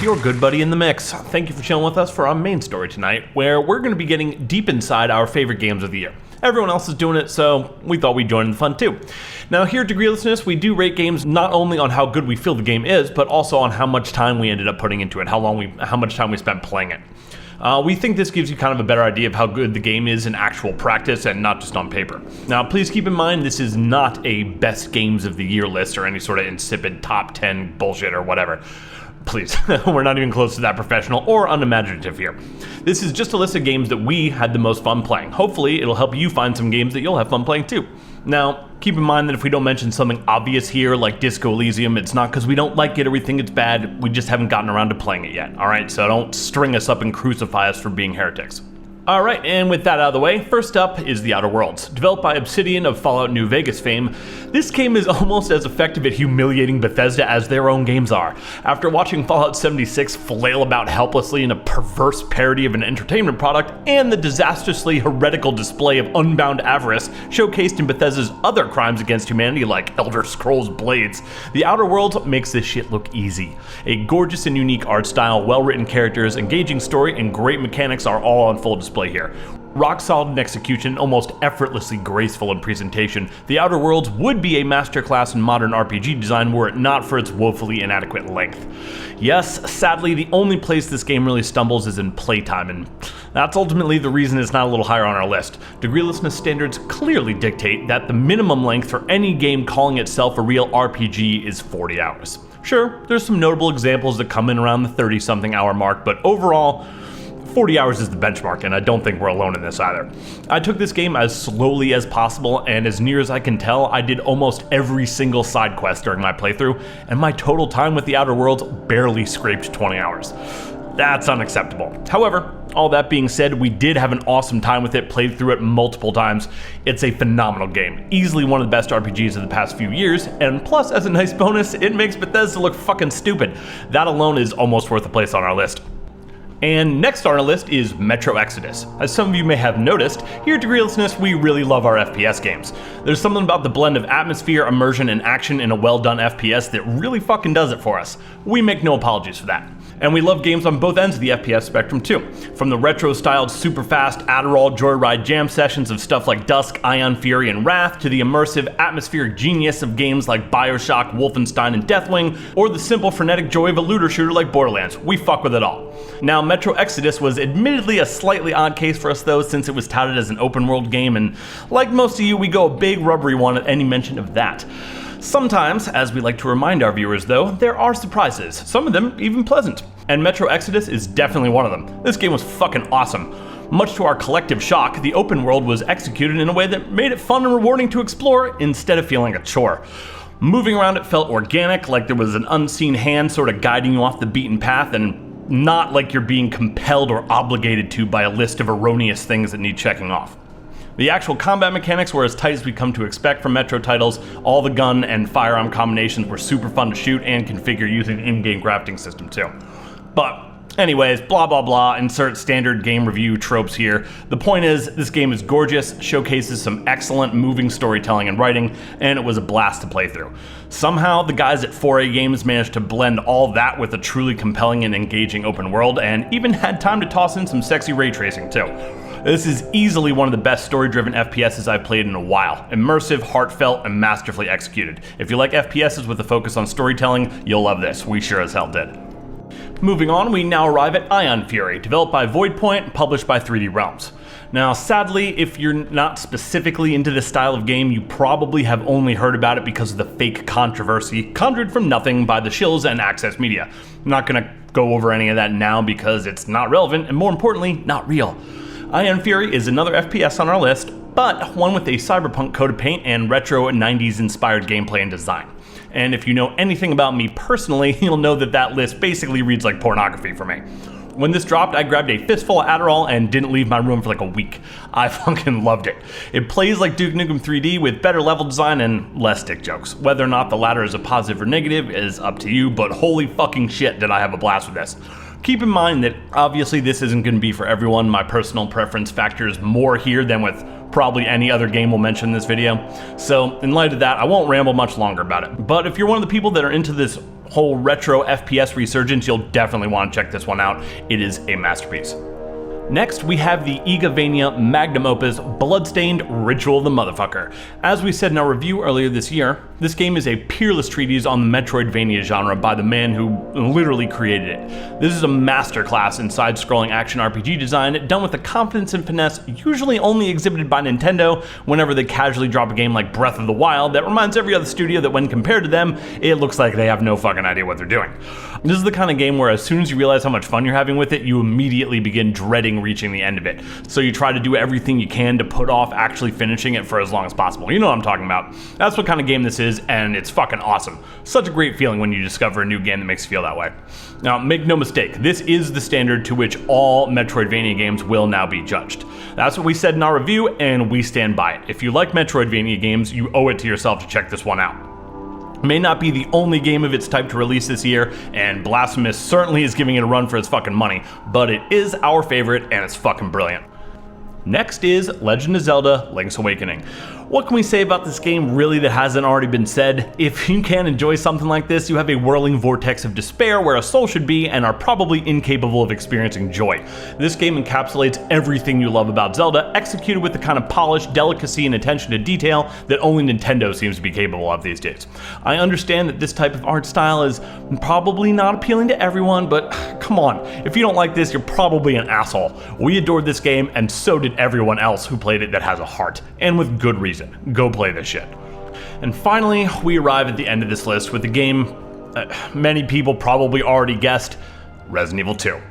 It's your good buddy in the mix. Thank you for chilling with us for our main story tonight, where we're going to be getting deep inside our favorite games of the year. Everyone else is doing it, so we thought we'd join in the fun too. Now here at DEGREELESSNESS, we do rate games not only on how good we feel the game is, but also on how much time we ended up putting into it, how much time we spent playing it. We think this gives you kind of a better idea of how good the game is in actual practice and not just on paper. Now, please keep in mind this is not a best games of the year list or any sort of insipid top 10 bullshit or whatever. Please, we're not even close to that professional or unimaginative here. This is just a list of games that we had the most fun playing. Hopefully, it'll help you find some games that you'll have fun playing too. Now, keep in mind that if we don't mention something obvious here like Disco Elysium, it's not because we don't like it or we think it's bad, we just haven't gotten around to playing it yet, alright? So don't string us up and crucify us for being heretics. Alright, and with that out of the way, first up is The Outer Worlds. Developed by Obsidian of Fallout New Vegas fame, this game is almost as effective at humiliating Bethesda as their own games are. After watching Fallout 76 flail about helplessly in a perverse parody of an entertainment product, and the disastrously heretical display of unbound avarice showcased in Bethesda's other crimes against humanity like Elder Scrolls Blades, The Outer Worlds makes this shit look easy. A gorgeous and unique art style, well-written characters, engaging story, and great mechanics are all on full display here. Rock solid in execution, almost effortlessly graceful in presentation, The Outer Worlds would be a masterclass in modern RPG design were it not for its woefully inadequate length. Yes, sadly, the only place this game really stumbles is in playtime, and that's ultimately the reason it's not a little higher on our list. DEGREELESSNESS standards clearly dictate that the minimum length for any game calling itself a real RPG is 40 hours. Sure, there's some notable examples that come in around the 30-something hour mark, but overall, 40 hours is the benchmark, and I don't think we're alone in this either. I took this game as slowly as possible, and as near as I can tell, I did almost every single side quest during my playthrough, and my total time with The Outer Worlds barely scraped 20 hours. That's unacceptable. However, all that being said, we did have an awesome time with it, played through it multiple times. It's a phenomenal game, easily one of the best RPGs of the past few years, and plus, as a nice bonus, it makes Bethesda look fucking stupid. That alone is almost worth a place on our list. And next on our list is Metro Exodus. As some of you may have noticed, here at DEGREELESSNESS we really love our FPS games. There's something about the blend of atmosphere, immersion, and action in a well-done FPS that really fucking does it for us. We make no apologies for that. And we love games on both ends of the FPS spectrum too. From the retro-styled super-fast Adderall joyride jam sessions of stuff like Dusk, Ion Fury, and Wrath, to the immersive, atmospheric genius of games like Bioshock, Wolfenstein, and Deathwing, or the simple frenetic joy of a looter shooter like Borderlands. We fuck with it all. Now, Metro Exodus was admittedly a slightly odd case for us though, since it was touted as an open-world game, and like most of you, we go a big rubbery one at any mention of that. Sometimes, as we like to remind our viewers though, there are surprises, some of them even pleasant. And Metro Exodus is definitely one of them. This game was fucking awesome. Much to our collective shock, the open world was executed in a way that made it fun and rewarding to explore instead of feeling a chore. Moving around it felt organic, like there was an unseen hand sort of guiding you off the beaten path, and not like you're being compelled or obligated to by a list of erroneous things that need checking off. The actual combat mechanics were as tight as we come to expect from Metro titles. All the gun and firearm combinations were super fun to shoot and configure using an in-game crafting system too. But anyways, blah blah blah, insert standard game review tropes here. The point is, this game is gorgeous, showcases some excellent moving storytelling and writing, and it was a blast to play through. Somehow, the guys at 4A Games managed to blend all that with a truly compelling and engaging open world, and even had time to toss in some sexy ray tracing too. This is easily one of the best story-driven FPSs I've played in a while. Immersive, heartfelt, and masterfully executed. If you like FPSs with a focus on storytelling, you'll love this. We sure as hell did. Moving on, we now arrive at Ion Fury, developed by Voidpoint, published by 3D Realms. Now, sadly, if you're not specifically into this style of game, you probably have only heard about it because of the fake controversy conjured from nothing by the shills and Access Media. I'm not gonna go over any of that now because it's not relevant, and more importantly, not real. Ion Fury is another FPS on our list, but one with a cyberpunk coat of paint and retro 90s inspired gameplay and design. And if you know anything about me personally, you'll know that that list basically reads like pornography for me. When this dropped, I grabbed a fistful of Adderall and didn't leave my room for like a week. I fucking loved it. It plays like Duke Nukem 3D with better level design and less dick jokes. Whether or not the latter is a positive or negative is up to you, but holy fucking shit did I have a blast with this. Keep in mind that obviously this isn't going to be for everyone. My personal preference factors more here than with probably any other game we'll mention in this video. So in light of that, I won't ramble much longer about it. But if you're one of the people that are into this whole retro FPS resurgence, you'll definitely want to check this one out. It is a masterpiece. Next, we have the Igavania magnum opus, Bloodstained Ritual of the Motherfucker. As we said in our review earlier this year, this game is a peerless treatise on the Metroidvania genre by the man who literally created it. This is a masterclass in side-scrolling action RPG design, done with a confidence and finesse usually only exhibited by Nintendo whenever they casually drop a game like Breath of the Wild that reminds every other studio that when compared to them, it looks like they have no fucking idea what they're doing. This is the kind of game where as soon as you realize how much fun you're having with it, you immediately begin dreading reaching the end of it. So you try to do everything you can to put off actually finishing it for as long as possible. You know what I'm talking about. That's what kind of game this is, and it's fucking awesome. Such a great feeling when you discover a new game that makes you feel that way. Now, make no mistake, this is the standard to which all Metroidvania games will now be judged. That's what we said in our review, and we stand by it. If you like Metroidvania games, you owe it to yourself to check this one out. It may not be the only game of its type to release this year, and Blasphemous certainly is giving it a run for its fucking money, but it is our favorite and it's fucking brilliant. Next is Legend of Zelda: Link's Awakening. What can we say about this game really that hasn't already been said? If you can enjoy something like this, you have a whirling vortex of despair where a soul should be and are probably incapable of experiencing joy. This game encapsulates everything you love about Zelda, executed with the kind of polish, delicacy, and attention to detail that only Nintendo seems to be capable of these days. I understand that this type of art style is probably not appealing to everyone, but come on, if you don't like this, you're probably an asshole. We adored this game, and so did everyone else who played it that has a heart, and with good reason. Go play this shit. And finally, we arrive at the end of this list with the game many people probably already guessed, Resident Evil 2.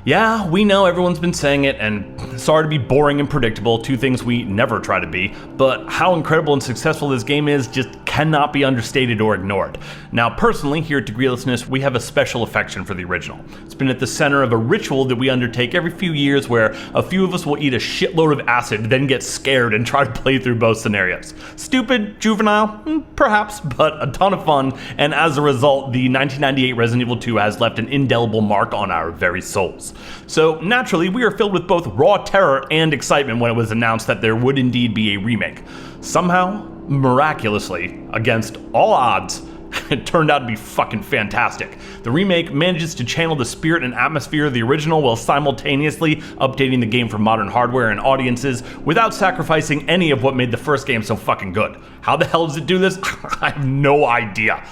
Yeah, we know everyone's been saying it, and sorry to be boring and predictable, two things we never try to be, but how incredible and successful this game is just cannot be understated or ignored. Now, personally, here at DEGREELESSNESS, we have a special affection for the original. It's been at the center of a ritual that we undertake every few years where a few of us will eat a shitload of acid, then get scared and try to play through both scenarios. Stupid, juvenile, perhaps, but a ton of fun, and as a result, the 1998 Resident Evil 2 has left an indelible mark on our very souls. So naturally, we are filled with both raw terror and excitement when it was announced that there would indeed be a remake. Somehow, miraculously, against all odds, it turned out to be fucking fantastic. The remake manages to channel the spirit and atmosphere of the original while simultaneously updating the game for modern hardware and audiences without sacrificing any of what made the first game so fucking good. How the hell does it do this? I have no idea.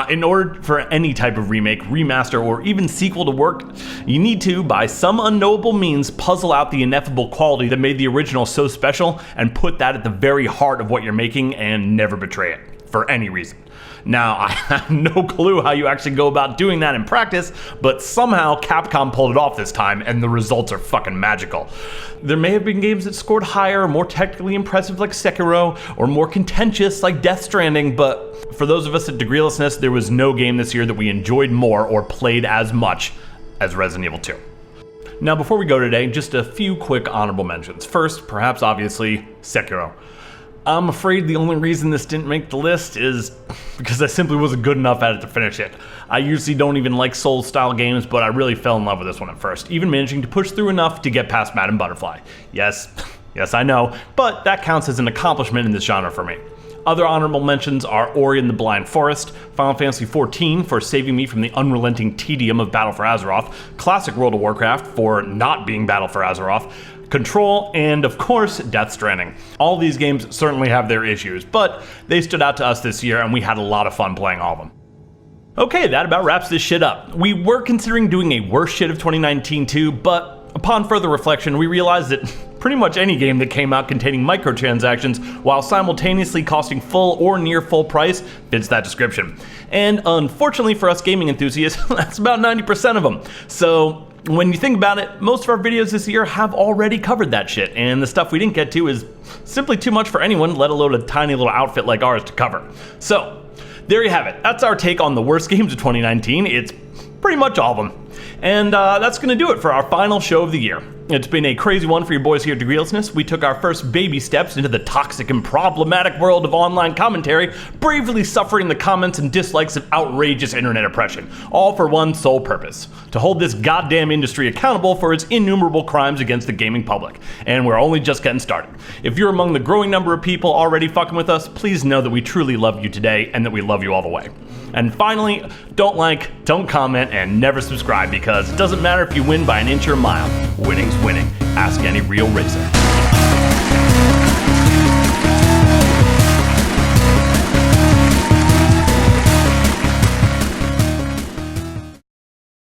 In order for any type of remake, remaster, or even sequel to work, you need to, by some unknowable means, puzzle out the ineffable quality that made the original so special and put that at the very heart of what you're making and never betray it, for any reason. Now, I have no clue how you actually go about doing that in practice, but somehow Capcom pulled it off this time, and the results are fucking magical. There may have been games that scored higher, more technically impressive like Sekiro, or more contentious like Death Stranding, but for those of us at DEGREELESSNESS, there was no game this year that we enjoyed more or played as much as Resident Evil 2. Now, before we go today, just a few quick honorable mentions. First, perhaps obviously, Sekiro. I'm afraid the only reason this didn't make the list is because I simply wasn't good enough at it to finish it. I usually don't even like Souls-style games, but I really fell in love with this one at first, even managing to push through enough to get past Madame Butterfly. Yes, I know, but that counts as an accomplishment in this genre for me. Other honorable mentions are Ori and the Blind Forest, Final Fantasy XIV for saving me from the unrelenting tedium of Battle for Azeroth, classic World of Warcraft for not being Battle for Azeroth, Control, and of course, Death Stranding. All these games certainly have their issues, but they stood out to us this year and we had a lot of fun playing all of them. Okay, that about wraps this shit up. We were considering doing a worst shit of 2019 too, but upon further reflection, we realized that pretty much any game that came out containing microtransactions while simultaneously costing full or near full price fits that description. And unfortunately for us gaming enthusiasts, that's about 90% of them. So when you think about it, most of our videos this year have already covered that shit, and the stuff we didn't get to is simply too much for anyone, let alone a tiny little outfit like ours to cover. So, there you have it. That's our take on the worst games of 2019. It's pretty much all of them. And that's going to do it for our final show of the year. It's been a crazy one for your boys here at DEGREELESSNESS. We took our first baby steps into the toxic and problematic world of online commentary, bravely suffering the comments and dislikes of outrageous internet oppression, all for one sole purpose: to hold this goddamn industry accountable for its innumerable crimes against the gaming public. And we're only just getting started. If you're among the growing number of people already fucking with us, please know that we truly love you today and that we love you all the way. And finally, don't like, don't comment, and never subscribe, because it doesn't matter if you win by an inch or a mile. Winning's winning. Ask any real racer.